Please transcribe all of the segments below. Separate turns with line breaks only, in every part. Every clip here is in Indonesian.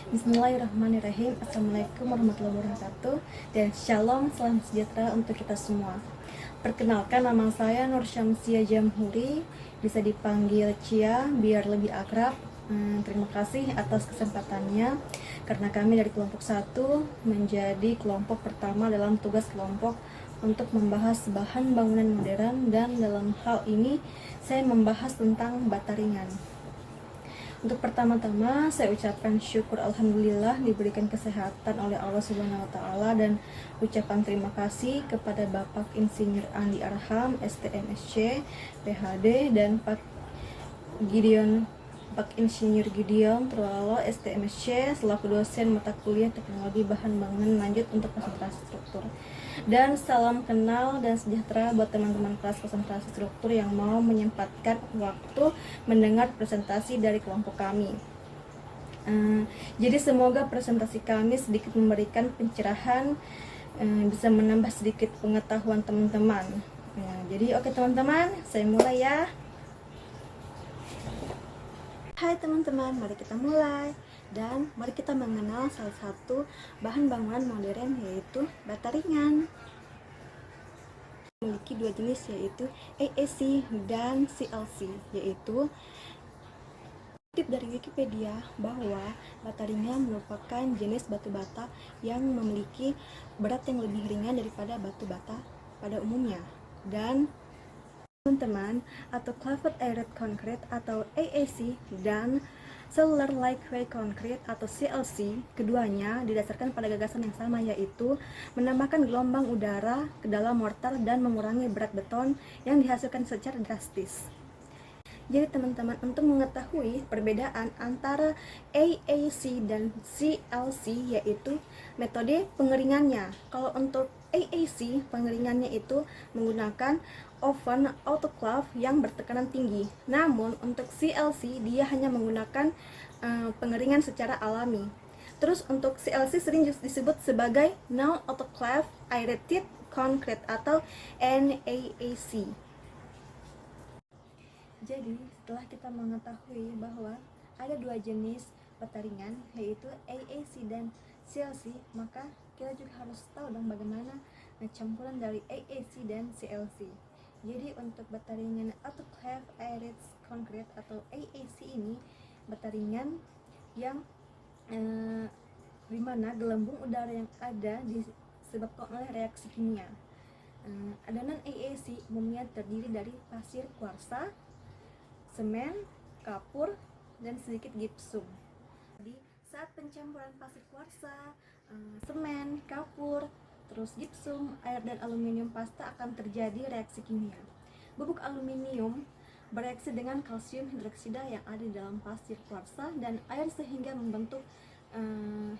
Bismillahirrahmanirrahim. Assalamualaikum warahmatullahi wabarakatuh. Dan shalom, salam sejahtera untuk kita semua. Perkenalkan, nama saya Nur Syamsia Jamhuri, bisa dipanggil Cia biar lebih akrab. Terima kasih atas kesempatannya, karena kami dari kelompok 1 menjadi kelompok pertama dalam tugas kelompok untuk membahas bahan bangunan modern, dan dalam hal ini saya membahas tentang bata ringan. Untuk pertama-tama saya ucapkan syukur alhamdulillah diberikan kesehatan oleh Allah Subhanahu wa taala, dan ucapan terima kasih kepada Bapak Insinyur Andi Arham, STMSC, PhD, dan Pak Insinyur Gideon Trololo, STMSC, selaku dosen mata kuliah Teknologi Bahan Bangunan Lanjut untuk konsentrasi struktur. Dan salam kenal dan sejahtera buat teman-teman kelas konsentrasi struktur yang mau menyempatkan waktu mendengar presentasi dari kelompok kami. Jadi semoga presentasi kami sedikit memberikan pencerahan, bisa menambah sedikit pengetahuan teman-teman. Jadi oke teman-teman, saya mulai ya. Hai teman-teman, mari kita mulai. Dan mari kita mengenal salah satu bahan bangunan modern, yaitu bata ringan. Memiliki dua jenis, yaitu AAC dan CLC, yaitu tip dari Wikipedia bahwa bata ringan merupakan jenis batu bata yang memiliki berat yang lebih ringan daripada batu bata pada umumnya. Dan teman-teman, atau Clave Aerated Concrete atau AAC dan Cellular Lightweight Concrete atau CLC, keduanya didasarkan pada gagasan yang sama, yaitu menambahkan gelombang udara ke dalam mortar dan mengurangi berat beton yang dihasilkan secara drastis. Jadi teman-teman, untuk mengetahui perbedaan antara AAC dan CLC, yaitu metode pengeringannya. Kalau untuk AAC, pengeringannya itu menggunakan oven autoclave yang bertekanan tinggi. Namun untuk CLC, dia hanya menggunakan pengeringan secara alami. Terus untuk CLC sering disebut sebagai non-autoclave aerated concrete atau NAAC. Jadi setelah kita mengetahui bahwa ada dua jenis bata ringan, yaitu AAC dan CLC, maka kita juga harus tahu dong bagaimana campuran dari AAC dan CLC. Jadi untuk bata ringan autoclave aerated concrete atau AAC ini bata ringan yang dimana gelembung udara yang ada disebabkan oleh reaksi kimia. Adonan AAC umumnya terdiri dari pasir kuarsa, semen, kapur, dan sedikit gipsum. Jadi saat pencampuran pasir kuarsa, semen, kapur, terus gipsum, air, dan aluminium pasta akan terjadi reaksi kimia. Bubuk aluminium bereaksi dengan kalsium hidroksida yang ada di dalam pasir kuarsa dan air sehingga membentuk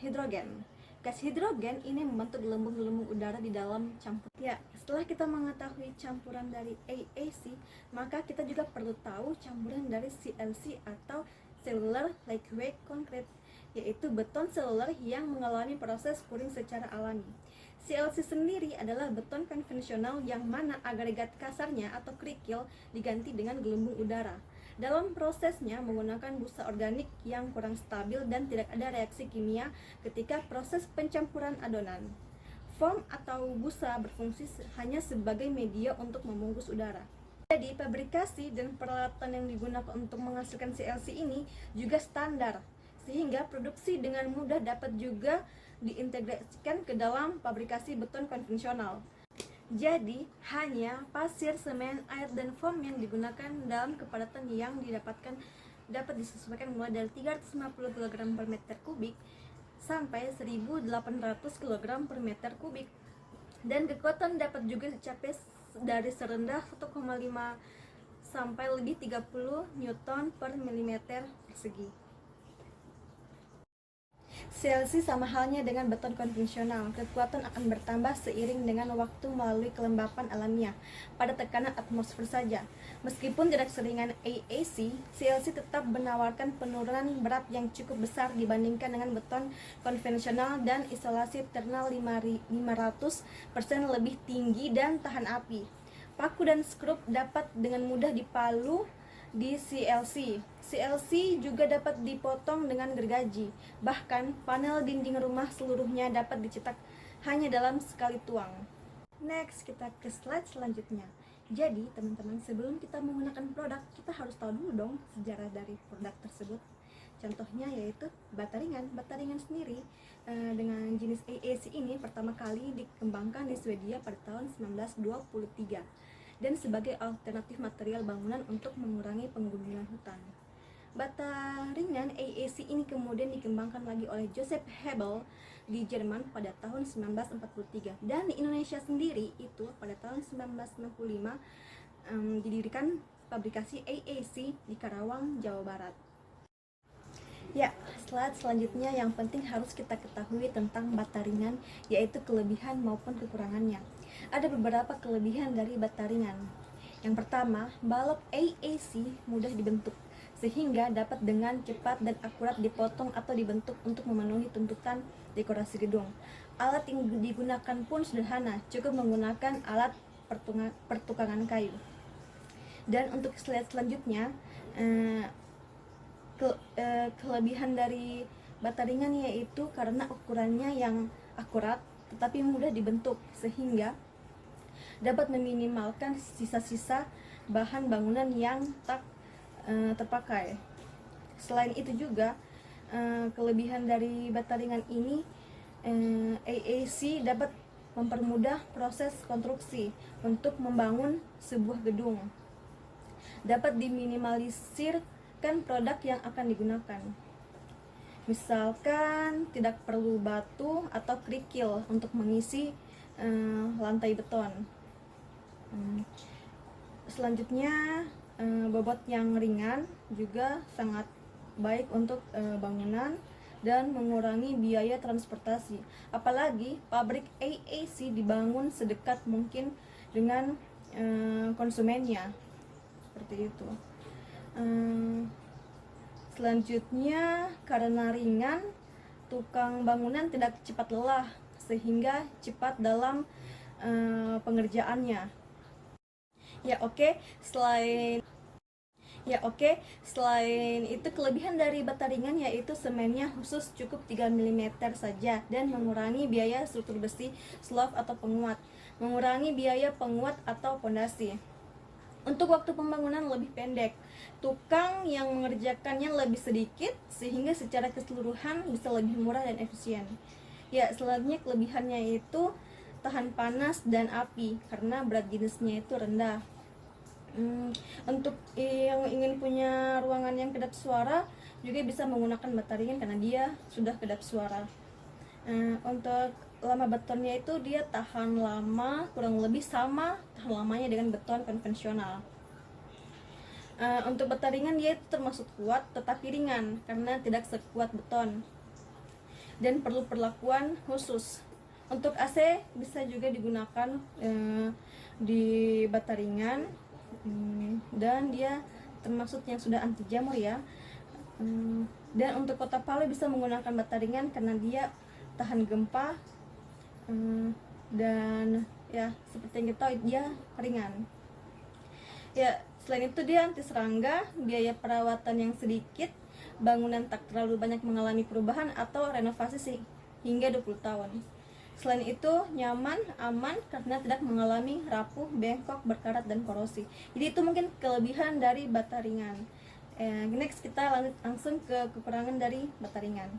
hidrogen. Gas hidrogen ini membentuk gelembung-gelembung udara di dalam campuran. Ya, setelah kita mengetahui campuran dari AAC, maka kita juga perlu tahu campuran dari CLC atau Cellular Lightweight Concrete, yaitu beton seluler yang mengalami proses curing secara alami. CLC sendiri adalah beton konvensional yang mana agregat kasarnya atau kerikil diganti dengan gelembung udara. Dalam prosesnya menggunakan busa organik yang kurang stabil dan tidak ada reaksi kimia ketika proses pencampuran adonan. Foam atau busa berfungsi hanya sebagai media untuk membungkus udara. Jadi pabrikasi dan peralatan yang digunakan untuk menghasilkan CLC ini juga standar, sehingga produksi dengan mudah dapat juga diintegrasikan ke dalam pabrikasi beton konvensional. Jadi hanya pasir, semen, air, dan foam yang digunakan dalam kepadatan yang dapat disesuaikan mulai dari 350 kg per meter kubik sampai 1800 kg per meter kubik, dan kekuatan dapat juga dicapai dari serendah 1,5 sampai lebih 30 Newton per milimeter persegi. CLC sama halnya dengan beton konvensional, kekuatan akan bertambah seiring dengan waktu melalui kelembapan alamiah pada tekanan atmosfer saja. Meskipun tidak seringan AAC, CLC tetap menawarkan penurunan berat yang cukup besar dibandingkan dengan beton konvensional, dan isolasi thermal 500% lebih tinggi dan tahan api. Paku dan skrup dapat dengan mudah dipalu di CLC. CLC juga dapat dipotong dengan gergaji. Bahkan panel dinding rumah seluruhnya dapat dicetak hanya dalam sekali tuang. Next, kita ke slide selanjutnya. Jadi, teman-teman, sebelum kita menggunakan produk, kita harus tahu dulu dong sejarah dari produk tersebut. Contohnya yaitu bataringan. Bataringan sendiri dengan jenis AAC ini pertama kali dikembangkan di Swedia pada tahun 1923 dan sebagai alternatif material bangunan untuk mengurangi penggundulan hutan. Bata ringan AAC ini kemudian dikembangkan lagi oleh Joseph Hebel di Jerman pada tahun 1943, dan di Indonesia sendiri itu pada tahun 1965 didirikan pabrikasi AAC di Karawang, Jawa Barat. Ya, slide selanjutnya yang penting harus kita ketahui tentang bata ringan, yaitu kelebihan maupun kekurangannya. Ada beberapa kelebihan dari bata ringan. Yang pertama, balok AAC mudah dibentuk, sehingga dapat dengan cepat dan akurat dipotong atau dibentuk untuk memenuhi tuntutan dekorasi gedung. Alat yang digunakan pun sederhana, cukup menggunakan alat pertukangan kayu. Dan untuk slide selanjutnya, kelebihan dari bata ringan yaitu karena ukurannya yang akurat tetapi mudah dibentuk, sehingga dapat meminimalkan sisa-sisa bahan bangunan yang tak terpakai. Selain itu juga kelebihan dari bata ringan ini, AAC dapat mempermudah proses konstruksi untuk membangun sebuah gedung. Dapat diminimalisirkan produk yang akan digunakan. Misalkan tidak perlu batu atau kerikil untuk mengisi lantai beton. Selanjutnya, bobot yang ringan juga sangat baik untuk bangunan dan mengurangi biaya transportasi. Apalagi pabrik AAC dibangun sedekat mungkin dengan konsumennya, seperti itu. Selanjutnya, karena ringan, tukang bangunan tidak cepat lelah sehingga cepat dalam pengerjaannya. Selain itu kelebihan dari bata ringan yaitu semennya khusus cukup 3 mm saja dan mengurangi biaya struktur besi, slope atau penguat, mengurangi biaya penguat atau pondasi. Untuk waktu pembangunan lebih pendek, tukang yang mengerjakannya lebih sedikit sehingga secara keseluruhan bisa lebih murah dan efisien. Ya, selanjutnya kelebihannya itu tahan panas dan api karena berat jenisnya itu rendah. Untuk yang ingin punya ruangan yang kedap suara juga bisa menggunakan bata ringan karena dia sudah kedap suara. Untuk lama betonnya itu dia tahan lama, kurang lebih sama tahan lamanya dengan beton konvensional. Untuk bata ringan dia itu termasuk kuat tetapi ringan karena tidak sekuat beton dan perlu perlakuan khusus. Untuk AC bisa juga digunakan di bata ringan, dan dia termasuk yang sudah anti jamur ya. Dan untuk kota Palu bisa menggunakan bata ringan karena dia tahan gempa, dan ya seperti yang kita tahu dia ringan. Ya, selain itu dia anti serangga, biaya perawatan yang sedikit, bangunan tak terlalu banyak mengalami perubahan atau renovasi hingga 20 tahun. Selain itu nyaman, aman karena tidak mengalami rapuh, bengkok, berkarat, dan korosi. Jadi itu mungkin kelebihan dari bata ringan. Next kita lanjut langsung ke kekurangan dari bata ringan.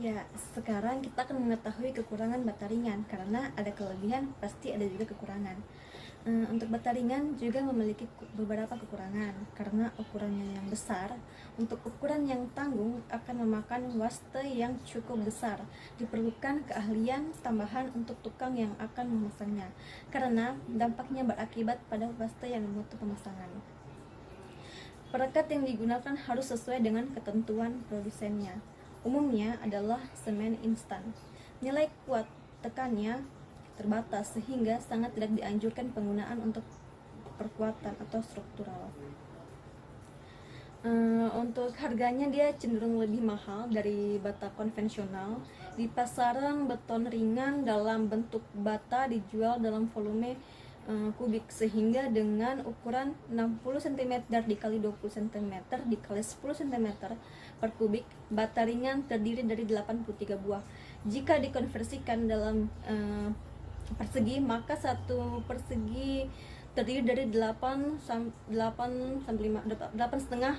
Ya, sekarang kita akan mengetahui kekurangan bata ringan karena ada kelebihan pasti ada juga kekurangan. Untuk bata ringan juga memiliki beberapa kekurangan karena ukurannya yang besar. Untuk ukuran yang tanggung akan memakan waste yang cukup besar. Diperlukan keahlian tambahan untuk tukang yang akan memasangnya karena dampaknya berakibat pada waste yang membutuhkan pemasangan. Perekat yang digunakan harus sesuai dengan ketentuan produsennya. Umumnya adalah semen instan. Nilai kuat tekannya terbatas sehingga sangat tidak dianjurkan penggunaan untuk perkuatan atau struktural. Untuk harganya dia cenderung lebih mahal dari bata konvensional. Di pasaran beton ringan dalam bentuk bata dijual dalam volume kubik, sehingga dengan ukuran 60 cm dikali 20 cm dikali 10 cm per kubik, bata ringan terdiri dari 83 buah. Jika dikonversikan dalam persegi, maka satu persegi terdiri dari 8 setengah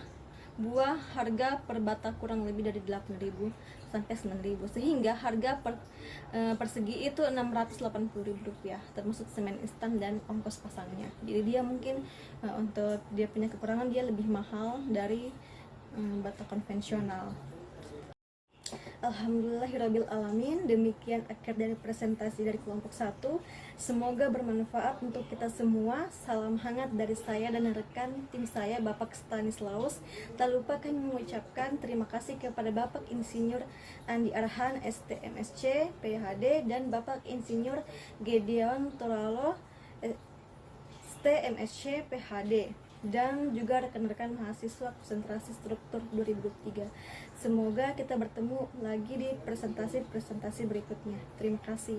buah. Harga per bata kurang lebih dari 8.000 sampai 9.000, sehingga harga per persegi itu Rp680.000, termasuk semen instan dan ongkos pasangnya. Jadi dia mungkin untuk dia punya kekurangan, dia lebih mahal dari bata konvensional. Alhamdulillahirrabbilalamin. Demikian akhir dari presentasi dari kelompok 1. Semoga bermanfaat untuk kita semua. Salam hangat dari saya dan rekan tim saya, Bapak Stanislaus. Tak lupa kami mengucapkan terima kasih kepada Bapak Insinyur Andi Arhan, STMSC, PhD, dan Bapak Insinyur Gedeon Toralo, STMSC, PhD, dan juga rekan-rekan mahasiswa konsentrasi struktur 2023. Semoga kita bertemu lagi di presentasi-presentasi berikutnya. Terima kasih.